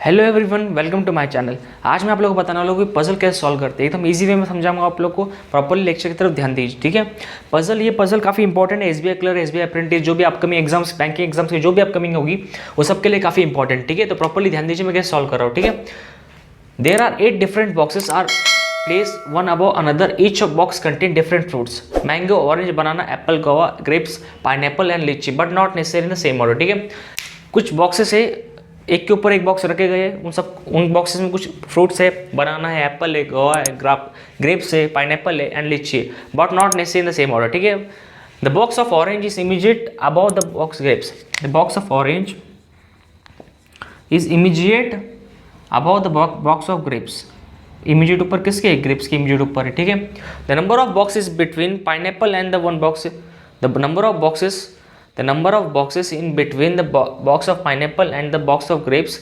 Hello everyone, welcome to my channel. आज मैं आप लोगों को बताने वाला हूँ कि पजल कैसे सॉल्व करते हैं। एकदम इजी वे में समझाऊंगा आप लोग को। प्रॉपर्ली लेक्चर की तरफ ध्यान दीजिए, ठीक है। ये पजल काफ़ी इंपॉर्टेंट है। एसबीआई क्लर्क, एसबीआई अप्रेंटिस, जो भी अपकमिंग एग्जाम्स, बैंकिंग एग्जाम्स की जो भी अपकमिंग होगी वो सबके लिए काफ़ी इंपॉर्टेंट, ठीक है। तो प्रॉपर्ली ध्यान दीजिए मैं कैसे सॉल्व कर रहा हूँ, ठीक है। There are 8 different boxes are placed one above another. Each of box contain different fruits: mango, orange, banana, apple, guava, grapes, pineapple and lychee, but not necessarily in the same order, ठीक है। कुछ boxes है, एक के ऊपर एक box रखे गए हैं। उन बॉक्सेस में कुछ फ्रूट्स है, बनाना है, एप्पल है, गोवा है, ग्रेप्स है, पाइनएप्पल है एंड लीची है, but not necessary in the same order, ठीक है। The box of orange is immediate about the box grapes. The box of orange is immediate about the box of grapes. Immediate ऊपर किसके? Grapes के immediate ऊपर है, ठीक है। The number of boxes between pineapple and the one box, the number of boxes in between the box of pineapple and the box of grapes,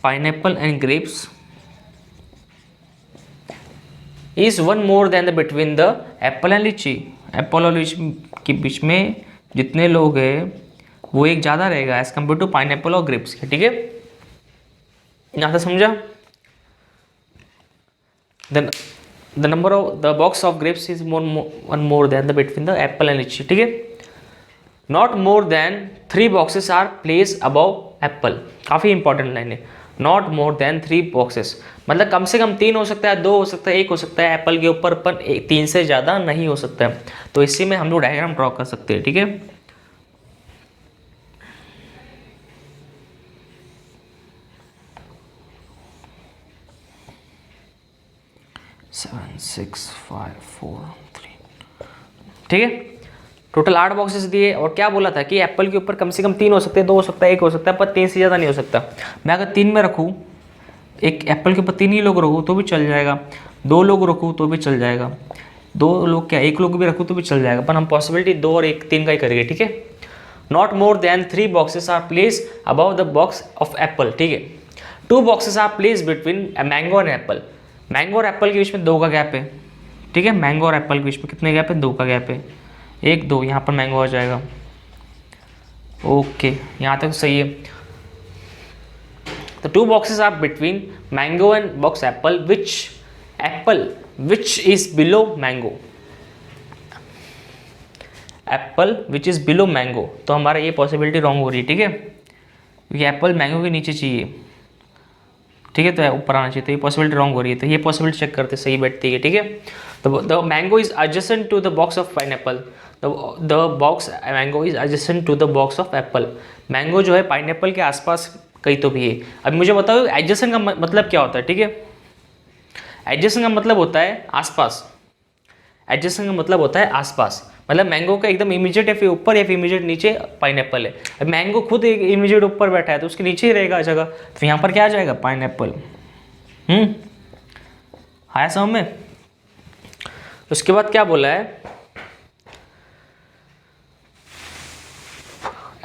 pineapple and grapes is one more than the between the apple and lychee. Apple और लीची के बीच में जितने लोग हैं वो एक ज़्यादा रहेगा एज कम्पेयर टू पाइनएप्पल और ग्रेप्स के, ठीक है। यहाँ से समझा? Then the number of the box of grapes is one more than the between the apple and lychee, ठीक है। not more than 3 boxes are placed above apple। काफ़ी इंपॉर्टेंट लाइन है। not more than 3 boxes मतलब कम से कम 3 हो सकता है, 2 हो सकता है, 1 हो सकता है एप्पल के ऊपर, पर 3 से ज़्यादा नहीं हो सकता है। तो इसी में हम लोग डायग्राम ड्रॉ कर सकते हैं, ठीक है। 7 6 5 4 3, ठीक है। टोटल 8 बॉक्सेस दिए और क्या बोला था कि एप्पल के ऊपर कम से कम 3 हो सकते हैं, 2 हो सकता है, 1 हो सकता है, पर 3 से ज़्यादा नहीं हो सकता। मैं अगर 3 में रखूँ, एक एप्पल के ऊपर 3 ही लोग रखूँ तो भी चल जाएगा, 2 लोग रखूँ तो भी चल जाएगा, 2 लोग क्या 1 लोग भी रखूँ तो भी चल जाएगा, पर हम पॉसिबिलिटी 2 और 1 3 का ही करेंगे, ठीक है। Not more than 3 boxes are place above the box of apple, ठीक है। 2 boxes are place between mango and apple. Mango और एप्पल के बीच में 2 का गैप है, ठीक है। मैंगो और एप्पल के बीच में कितने गैप है? 2 का गैप है। 1 2 यहाँ पर मैंगो आ जाएगा। ओके, यहाँ तक सही है। तो 2 boxes are between mango and box apple, which is below mango. Apple which is below mango, तो हमारा ये पॉसिबिलिटी रॉन्ग हो रही है, ठीक है, क्योंकि एप्पल मैंगो के नीचे चाहिए, ठीक है, तो ऊपर आना चाहिए, तो ये पॉसिबिलिटी रॉन्ग हो रही है। तो ये पॉसिबिलिटी चेक करते सही बैठती है, ठीक है। तो the mango is adjacent to the box of pineapple, the box mango is adjacent to the box of apple. Mango जो है पाइनएप्पल के आसपास कहीं तो भी है। अब मुझे बताओ एडजेसेंट का मतलब क्या होता है, ठीक है। एडजेसेंट का मतलब होता है आसपास। एडजेसेंट का मतलब होता है आसपास, मतलब मैंगो का एकदम इमीडिएट या फिर ऊपर या फिर इमीडिएट नीचे पाइनएप्पल है। अब मैंगो खुद एक इमीडिएट ऊपर बैठा है तो उसके नीचे ही रहेगा जगह, तो यहाँ पर क्या आ जाएगा? पाइनएप्पल। आया समझ में? उसके बाद क्या बोला है?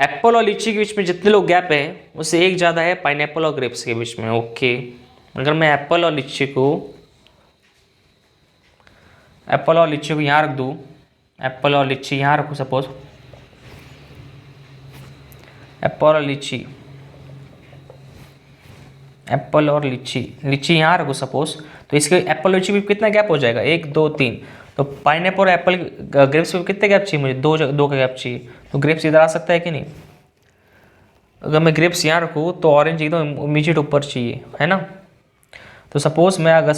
एप्पल और लीची के बीच में जितने लोग गैप है उससे एक ज़्यादा है पाइनएप्पल और ग्रेप्स के बीच में। ओके, अगर मैं एप्पल और लीची को यहाँ रख दूँ, एप्पल और लीची यहाँ रखूँ, सपोज एप्पल और लीची यहाँ रखूँ सपोज, तो इसके एप्पल और लीची भी कितना गैप हो जाएगा? 1 2 3। तो पाइनएप्पल और एप्पल ग्रेप्स में कितने गैप चाहिए मुझे? 2 का गैप चाहिए। तो ग्रेप्स इधर आ सकता है कि नहीं? अगर मैं ग्रेप्स यहाँ रखूँ तो ऑरेंज एकदम इमीडिएट ऊपर चाहिए, है ना। तो सपोज मैं अगर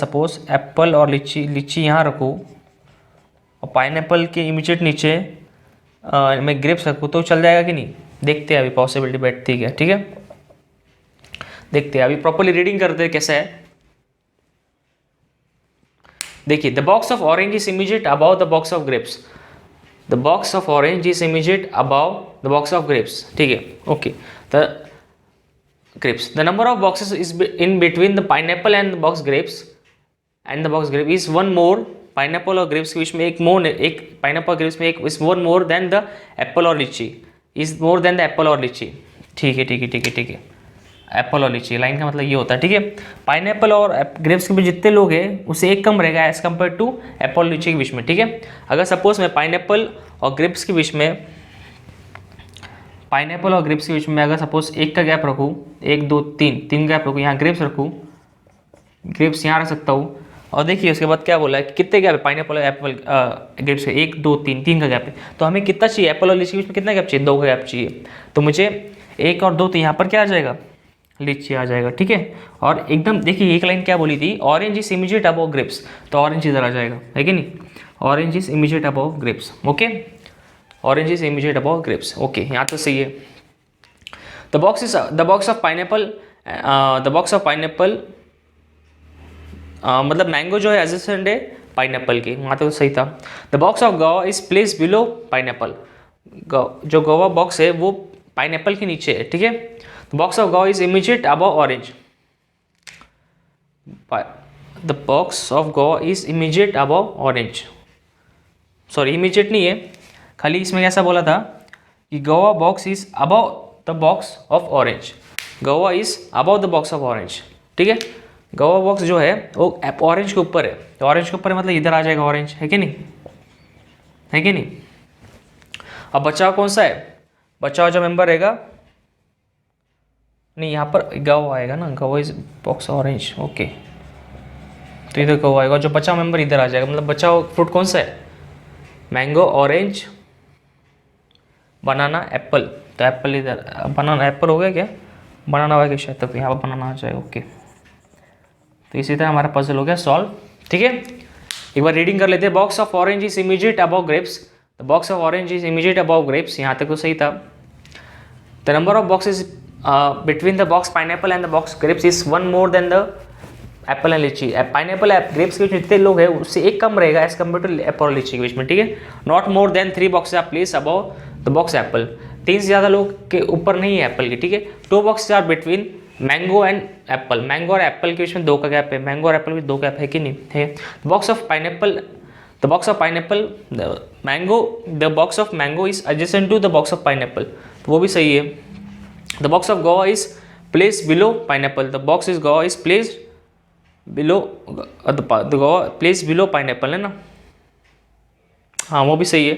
एप्पल और लीची यहाँ रखूँ और पाइनएप्पल के इमीडिएट नीचे मैं ग्रेप्स रखूँ तो चल जाएगा कि नहीं? देखते हैं अभी पॉसिबिलिटी बैठती है, ठीक है। देखते हैं अभी, प्रॉपर्ली रीडिंग करते हैं कैसा है। देखिए, the box of orange is immediate about the box of grapes. The box of orange is immediate about the box of grapes, ठीक है। Okay, the grapes, the number of boxes is in between the pineapple and the box grapes is one more. Pineapple और grapes के बीच में एक pineapple और grapes में एक is one more than the Apple और लीची, is more than the Apple और लीची, ठीक है। एप्पल और लीची लाइन का मतलब ये होता है, ठीक है। पाइनएप्पल और ग्रेप्स के बीच जितने लोग हैं उससे एक कम रहेगा एज कम्पेयर टू एप्पल और लीची के बीच में, ठीक है। अगर सपोज मैं पाइनएप्पल और ग्रेप्स के बीच में पाइनएप्पल और ग्रेप्स के बीच में अगर सपोज एक का गैप रखूँ, 1 2 3 3 गैप रखूँ, यहाँ ग्रेप्स रखूँ, ग्रेप्स यहाँ रख सकता हूँ। और देखिए उसके बाद क्या बोला है कि कितने गैप है पाइनएप्पल और एप्पल ग्रेप्स के, 1 2 3 3 का गैप है। तो हमें कितना चाहिए, एप्पल और लीची के बीच में कितना गैप चाहिए, 2 का गैप चाहिए। तो मुझे 1 और 2, तो यहाँ पर क्या आ जाएगा, लीची आ जाएगा, ठीक है। और एकदम देखिए एक लाइन क्या बोली थी, orange is immediate above grapes, तो ऑरेंज इधर आ जाएगा, है कि नहीं, orange is immediate above grapes, okay, orange is immediate above grapes, okay, यहाँ तो सही है। द बॉक्स ऑफ पाइनएप्पल, मतलब मैंगो जो है एडजेसेंट है पाइनएप्पल के, वहाँ तो सही था। The box of guava is place below pineapple, जो गवा बॉक्स है वो पाइनएप्पल के नीचे है, ठीक है। The box of guava is immediate above orange, the box of guava is immediate above orange, sorry immediate नहीं है, खाली इसमें कैसा बोला था कि guava box is above the box of orange, guava is above the box of orange, ठीक है। गवा बॉक्स जो है वो ऑरेंज के ऊपर है, तो ऑरेंज के ऊपर है मतलब इधर आ जाएगा ऑरेंज, है कि नहीं, है कि नहीं। अब बचा कौन सा है, बचा हुआ जो मेंबर रहेगा, नहीं यहाँ पर गवा आएगा ना, गवा इज बॉक्स ऑरेंज, ओके, तो इधर गवा आएगा, जो बचा मेंबर इधर आ जाएगा, मतलब बचा फ्रूट कौन सा है, मैंगो, ऑरेंज, बनाना, एप्पल, तो एप्पल इधर, बनाना एप्पल हो गया क्या, बनाना हो गया शायद, तो यहाँ पर बनाना आ जाएगा, ओके। तो इसी तरह हमारा पजल हो गया सॉल्व, ठीक है। एक बार रीडिंग कर लेते हैं, box of orange is immediate above grapes, the box of orange is immediate above grapes, यहाँ तक तो सही था। The number of boxes between the box pineapple and the box grapes is 1 more than the Apple and लीची, pineapple grapes के बीच में जितने लोग हैं उससे एक कम रहेगा एज कम्पेयर टू एप्पल और लीची के बीच में, ठीक है। Not more than 3 boxes are place above the box apple, 3 से ज़्यादा लोग के ऊपर नहीं है एप्पल की, ठीक है। 2 boxes are between mango and apple, mango और एप्पल के बीच में 2 का गैप है, मैंगो और एप्पल के 2 गैप है कि नहीं है। The box of pineapple mango, the box of mango is adjacent to the box of pineapple, तो वो भी सही है। The box of guava is place below pineapple, the box is guava is place below, the guava place below pineapple, है ना, हाँ वो भी सही है।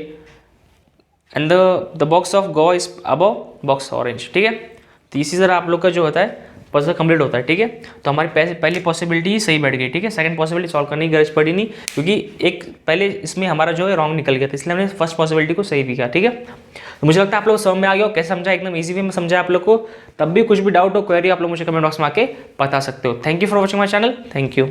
And the box of guava is above box orange, ठीक है। तो इसी तरह आप लोग का जो होता है पजल कंप्लीट होता है, ठीक है। तो हमारी पहली पॉसिबिलिटी ही सही बैठ गई, ठीक है। सेकंड पॉसिबिलिटी सॉल्व करने की गरज पड़ी नहीं, क्योंकि एक पहले इसमें हमारा जो है रॉन्ग निकल गया था, इसलिए हमने फर्स्ट पॉसिबिलिटी को सही भी किया, ठीक है। तो मुझे लगता है आप लोग समझ में आ गया हो, कैसे समझा, एकदम ईजी वे में समझा आप लोग को। तब भी कुछ भी डाउट हो, क्वेरी, आप लोग मुझे कमेंट बॉक्स में आके बता सकते हो। Thank you for watching my channel, thank you.